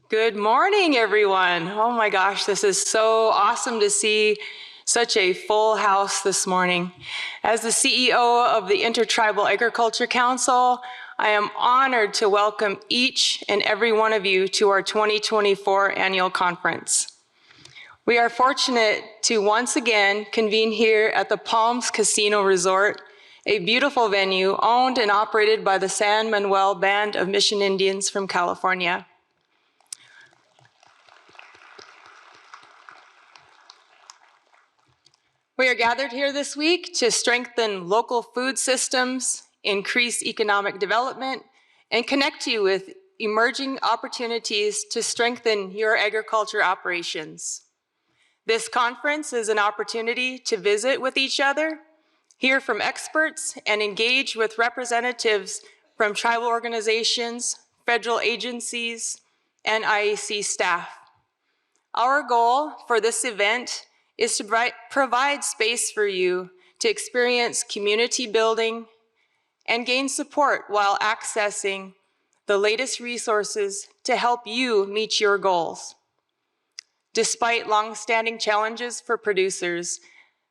Good morning, everyone. Oh my gosh, this is so awesome to see such a full house this morning. As the CEO of the Intertribal Agriculture Council, I am honored to welcome each and every one of you to our 2024 annual conference. We are fortunate to once again convene here at the Palms Casino Resort, a beautiful venue owned and operated by the San Manuel Band of Mission Indians from California. We are gathered here this week to strengthen local food systems, increase economic development, and connect you with emerging opportunities to strengthen your agriculture operations. This conference is an opportunity to visit with each other, hear from experts, and engage with representatives from tribal organizations, federal agencies, and IAC staff. Our goal for this event is to provide space for you to experience community building and gain support while accessing the latest resources to help you meet your goals. Despite long-standing challenges for producers,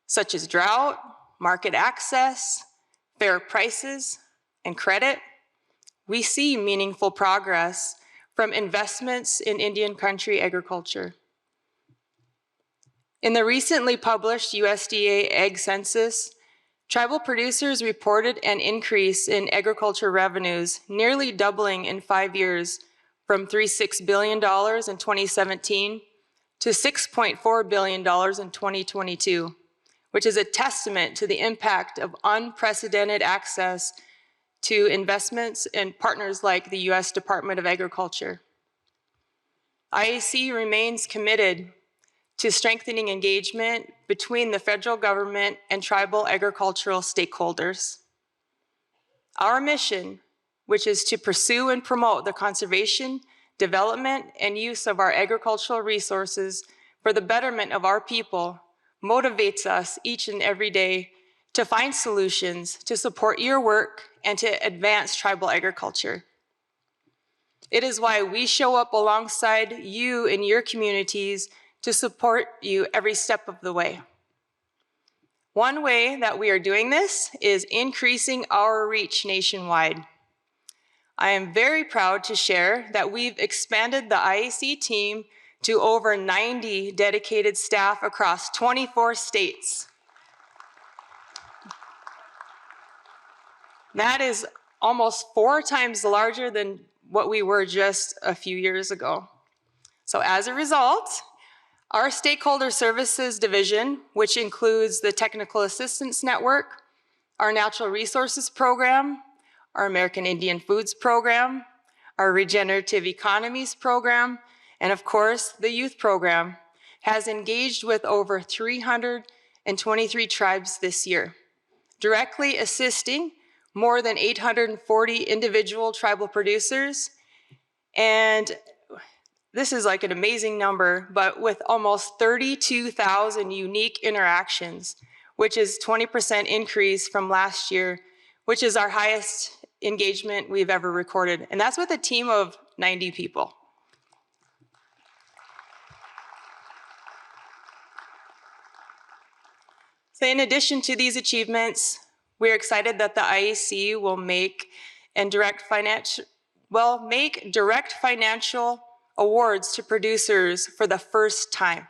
such as drought, market access, fair prices, and credit, we see meaningful progress from investments in Indian country agriculture. In the recently published USDA Ag Census, tribal producers reported an increase in agriculture revenues, nearly doubling in 5 years from $3.6 billion in 2017 to $6.4 billion in 2022, which is a testament to the impact of unprecedented access to investments and partners like the US Department of Agriculture. IAC remains committed to strengthening engagement between the federal government and tribal agricultural stakeholders. Our mission, which is to pursue and promote the conservation, development, and use of our agricultural resources for the betterment of our people, motivates us each and every day to find solutions to support your work and to advance tribal agriculture. It is why we show up alongside you in your communities to support you every step of the way. One way that we are doing this is increasing our reach nationwide. I am very proud to share that we've expanded the IAC team to over 90 dedicated staff across 24 states. That is almost 4 times larger than what we were just a few years ago. So as a result, our Stakeholder Services Division, which includes the Technical Assistance Network, our Natural Resources Program, our American Indian Foods Program, our Regenerative Economies Program, and of course, the Youth Program, has engaged with over 323 tribes this year, directly assisting more than 840 individual tribal producers, and this is like an amazing number, but with almost 32,000 unique interactions, which is 20% increase from last year, which is our highest engagement we've ever recorded. And that's with a team of 90 people. So in addition to these achievements, we're excited that the IAC will make direct financial awards to producers for the first time.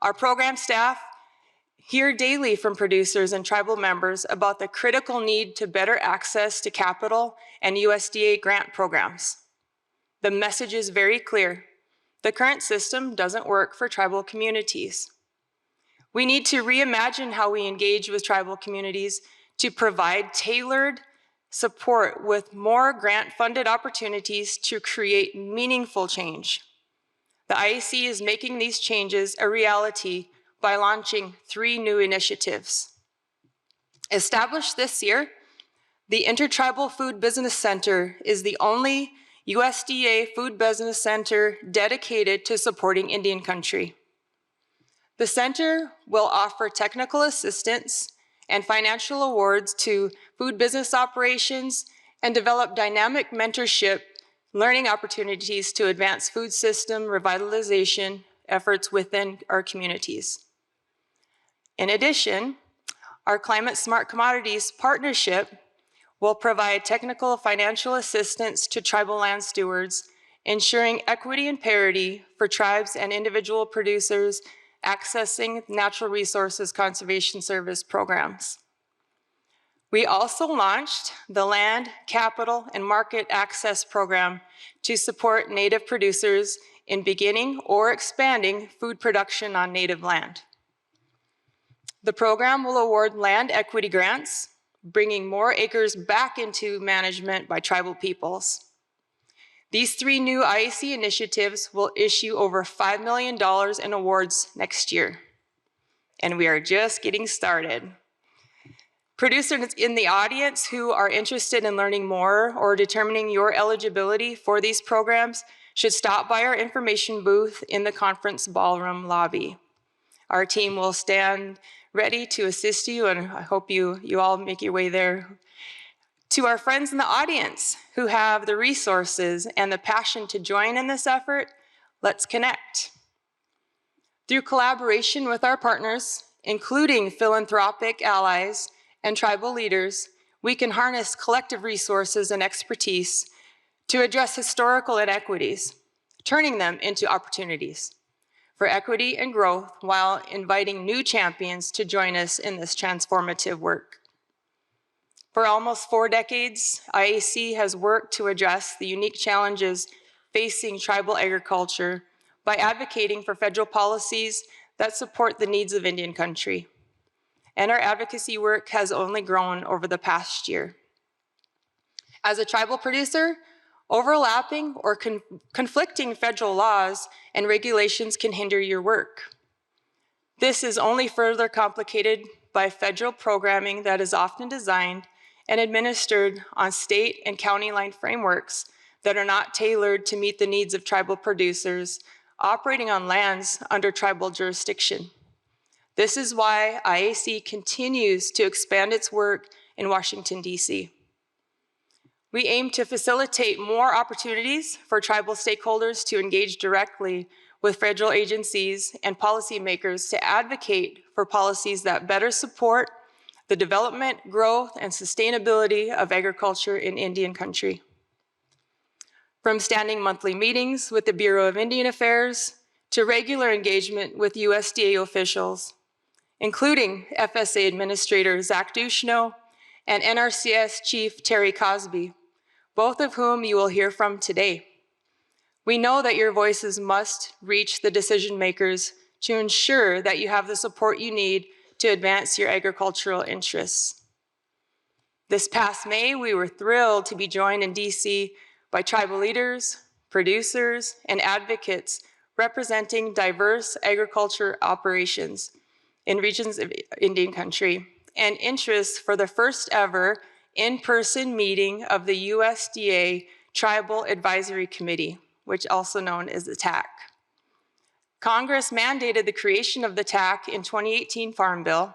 Our program staff hear daily from producers and tribal members about the critical need to better access to capital and USDA grant programs. The message is very clear. The current system doesn't work for tribal communities. We need to reimagine how we engage with tribal communities to provide tailored support with more grant-funded opportunities to create meaningful change. The IAC is making these changes a reality by launching 3 new initiatives. Established this year, the Intertribal Food Business Center is the only USDA food business center dedicated to supporting Indian country. The center will offer technical assistance and financial awards to food business operations and develop dynamic mentorship learning opportunities to advance food system revitalization efforts within our communities. In addition, our Climate Smart Commodities partnership will provide technical financial assistance to tribal land stewards, ensuring equity and parity for tribes and individual producers accessing Natural Resources Conservation Service programs. We also launched the Land, Capital, and Market Access Program to support Native producers in beginning or expanding food production on Native land. The program will award land equity grants, bringing more acres back into management by tribal peoples. These 3 new IAC initiatives will issue over $5 million in awards next year. And we are just getting started. Producers in the audience who are interested in learning more or determining your eligibility for these programs should stop by our information booth in the conference ballroom lobby. Our team will stand ready to assist you, and I hope you all make your way there. To our friends in the audience who have the resources and the passion to join in this effort, let's connect. Through collaboration with our partners, including philanthropic allies and tribal leaders, we can harness collective resources and expertise to address historical inequities, turning them into opportunities for equity and growth while inviting new champions to join us in this transformative work. For almost 4 decades, IAC has worked to address the unique challenges facing tribal agriculture by advocating for federal policies that support the needs of Indian country. And our advocacy work has only grown over the past year. As a tribal producer, overlapping or conflicting federal laws and regulations can hinder your work. This is only further complicated by federal programming that is often designed and administered on state and county line frameworks that are not tailored to meet the needs of tribal producers operating on lands under tribal jurisdiction. This is why IAC continues to expand its work in Washington, D.C. We aim to facilitate more opportunities for tribal stakeholders to engage directly with federal agencies and policymakers to advocate for policies that better support the development, growth, and sustainability of agriculture in Indian country. From standing monthly meetings with the Bureau of Indian Affairs to regular engagement with USDA officials, including FSA Administrator Zach Duchesneau and NRCS Chief Terry Cosby, both of whom you will hear from today. We know that your voices must reach the decision makers to ensure that you have the support you need to advance your agricultural interests. This past May, we were thrilled to be joined in DC by tribal leaders, producers, and advocates representing diverse agriculture operations in regions of Indian country, and interest for the first ever in-person meeting of the USDA Tribal Advisory Committee, which also known as the TAC. Congress mandated the creation of the TAC in 2018 Farm Bill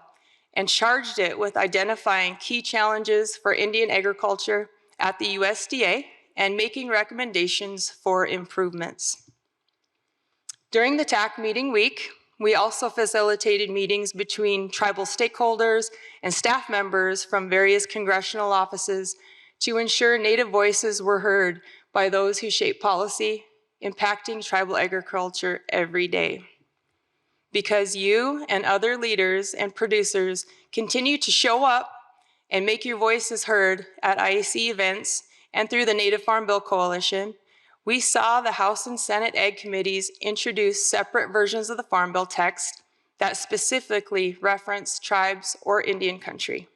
and charged it with identifying key challenges for Indian agriculture at the USDA and making recommendations for improvements. During the TAC meeting week, we also facilitated meetings between tribal stakeholders and staff members from various congressional offices to ensure Native voices were heard by those who shape policy impacting tribal agriculture every day. Because you and other leaders and producers continue to show up and make your voices heard at IAC events and through the Native Farm Bill Coalition, we saw the House and Senate Ag Committees introduce separate versions of the Farm Bill text that specifically reference tribes or Indian country.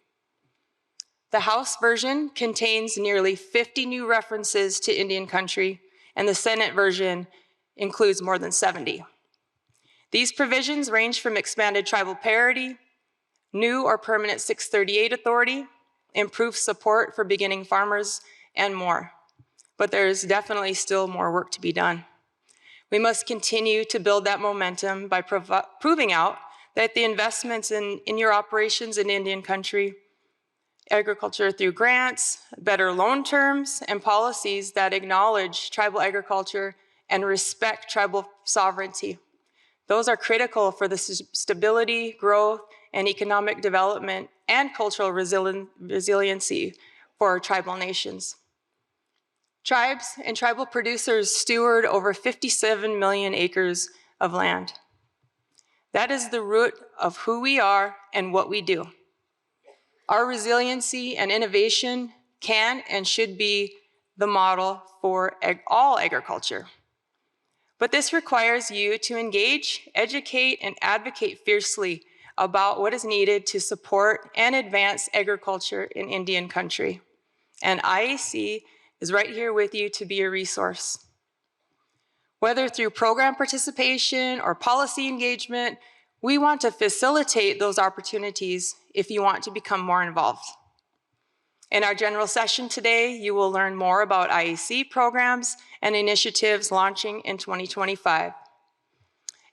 The House version contains nearly 50 new references to Indian country, and the Senate version includes more than 70. These provisions range from expanded tribal parity, new or permanent 638 authority, improved support for beginning farmers, and more. But there's definitely still more work to be done. We must continue to build that momentum by proving out that the investments in your operations in Indian country agriculture through grants, better loan terms, and policies that acknowledge tribal agriculture and respect tribal sovereignty. Those are critical for the stability, growth, and economic development and cultural resiliency for tribal nations. Tribes and tribal producers steward over 57 million acres of land. That is the root of who we are and what we do. Our resiliency and innovation can and should be the model for all agriculture. But this requires you to engage, educate, and advocate fiercely about what is needed to support and advance agriculture in Indian country. And IAC is right here with you to be a resource. Whether through program participation or policy engagement, we want to facilitate those opportunities if you want to become more involved. In our general session today, you will learn more about IAC programs and initiatives launching in 2025.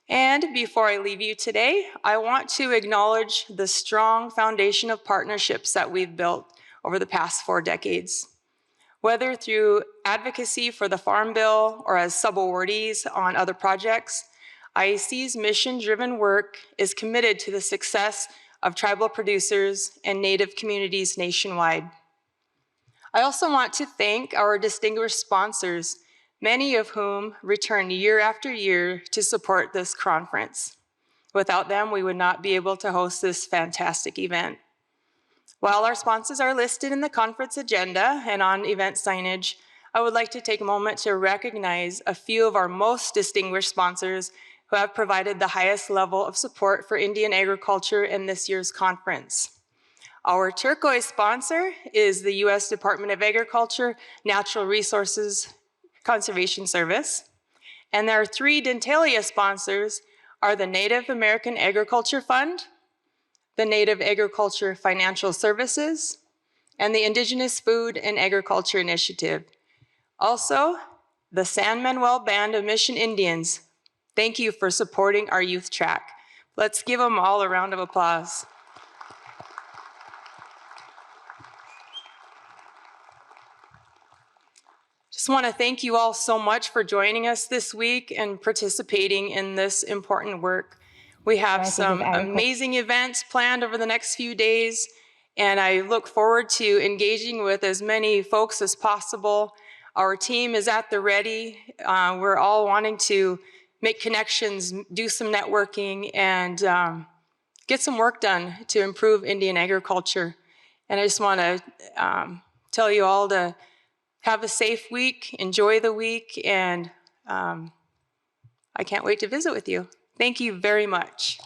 And before I leave you today, I want to acknowledge the strong foundation of partnerships that we've built over the past 4 decades. Whether through advocacy for the Farm Bill or as subawardees on other projects, IAC's mission-driven work is committed to the success of tribal producers and Native communities nationwide. I also want to thank our distinguished sponsors, many of whom return year after year to support this conference. Without them, we would not be able to host this fantastic event. While our sponsors are listed in the conference agenda and on event signage, I would like to take a moment to recognize a few of our most distinguished sponsors who have provided the highest level of support for Indian agriculture in this year's conference. Our turquoise sponsor is the U.S. Department of Agriculture Natural Resources Conservation Service. And our 3 Dentalia sponsors are the Native American Agriculture Fund, the Native Agriculture Financial Services, and the Indigenous Food and Agriculture Initiative. Also, the San Manuel Band of Mission Indians. Thank you for supporting our youth track. Let's give them all a round of applause. Just want to thank you all so much for joining us this week and participating in this important work. We have some amazing events planned over the next few days, and I look forward to engaging with as many folks as possible. Our team is at the ready. We're all wanting to make connections, do some networking, and get some work done to improve Indian agriculture. And I just want to tell you all to have a safe week, enjoy the week, and I can't wait to visit with you. Thank you very much.